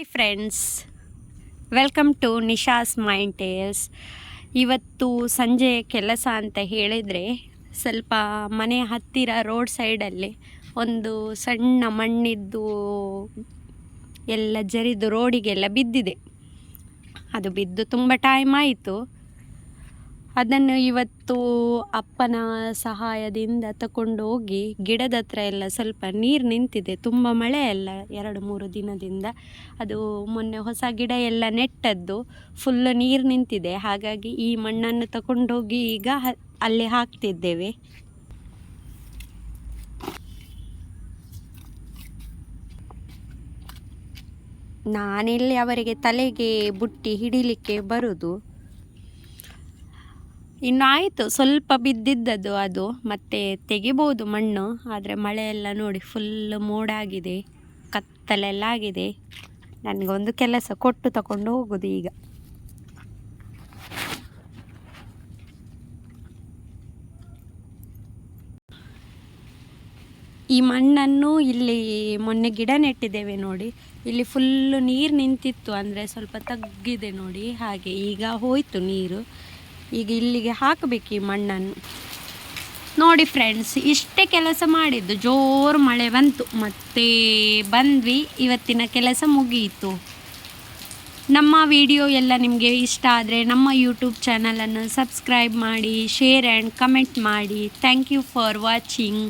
Hi friends, welcome to Nisha's mind tales. ಇವತ್ತು ಸಂಜೆ ಕೆಲಸ ಅಂತ ಹೇಳಿದರೆ ಸ್ವಲ್ಪ ಮನೆ ಹತ್ತಿರ ರೋಡ್ ಸೈಡಲ್ಲಿ ಒಂದು ಸಣ್ಣ ಮಣ್ಣಿದ್ದು ಎಲ್ಲ ಜರಿದು ರೋಡಿಗೆಲ್ಲ ಬಿದ್ದಿದೆ. ಅದು ಬಿದ್ದು ತುಂಬ ಟೈಮ್ ಆಯಿತು. ಅದನ್ನು ಇವತ್ತು ಅಪ್ಪನ ಸಹಾಯದಿಂದ ತಗೊಂಡು ಹೋಗಿ ಗಿಡದ ಹತ್ರ ಎಲ್ಲ ಸ್ವಲ್ಪ ನೀರು ನಿಂತಿದೆ. ತುಂಬ ಮಳೆ ಅಲ್ಲ 2-3 ದಿನದಿಂದ. ಅದು ಮೊನ್ನೆ ಹೊಸ ಗಿಡ ಎಲ್ಲ ನೆಟ್ಟದ್ದು ಫುಲ್ ನೀರು ನಿಂತಿದೆ. ಹಾಗಾಗಿ ಈ ಮಣ್ಣನ್ನು ತಗೊಂಡೋಗಿ ಈಗ ಅಲ್ಲಿ ಹಾಕ್ತಿದ್ದೇವೆ. ನಾನಿಲ್ಲಿ ಅವರಿಗೆ ತಲೆಗೆ ಬುಟ್ಟಿ ಹಿಡಿಲಿಕ್ಕೆ ಬರುವುದು. ಇನ್ನು ಆಯಿತು, ಸ್ವಲ್ಪ ಬಿದ್ದಿದ್ದದು, ಅದು ಮತ್ತೆ ತೆಗಿಬೋದು ಮಣ್ಣು. ಆದರೆ ಮಳೆ ಎಲ್ಲ ನೋಡಿ ಫುಲ್ ಮೋಡಾಗಿದೆ, ಕತ್ತಲೆಲ್ಲ ಆಗಿದೆ. ನನಗೊಂದು ಕೆಲಸ ಕೊಟ್ಟು ತಗೊಂಡು ಹೋಗೋದು ಈಗ. ಈ ಮಣ್ಣನ್ನು ಇಲ್ಲಿ ಮೊನ್ನೆ ಗಿಡ ನೆಟ್ಟಿದ್ದೇವೆ ನೋಡಿ, ಇಲ್ಲಿ ಫುಲ್ಲು ನೀರು ನಿಂತಿತ್ತು, ಅಂದರೆ ಸ್ವಲ್ಪ ತಗ್ಗಿದೆ ನೋಡಿ. ಹಾಗೆ ಈಗ ಹೋಯಿತು ನೀರು. ಈಗ ಇಲ್ಲಿಗೆ ಹಾಕಬೇಕು ಈ ಮಣ್ಣನ್ನು. ನೋಡಿ ಫ್ರೆಂಡ್ಸ್, ಇಷ್ಟೇ ಕೆಲಸ ಮಾಡಿದ್ದು. ಜೋರು ಮಳೆ ಬಂತು, ಮತ್ತೆ ಬಂದ್ವಿ. ಇವತ್ತಿನ ಕೆಲಸ ಮುಗಿಯಿತು. ನಮ್ಮ ವಿಡಿಯೋ ಎಲ್ಲ ನಿಮಗೆ ಇಷ್ಟ ಆದರೆ ನಮ್ಮ ಯೂಟ್ಯೂಬ್ ಚಾನಲನ್ನು ಸಬ್ಸ್ಕ್ರೈಬ್ ಮಾಡಿ, ಶೇರ್ ಆ್ಯಂಡ್ ಕಮೆಂಟ್ ಮಾಡಿ. Thank you for watching.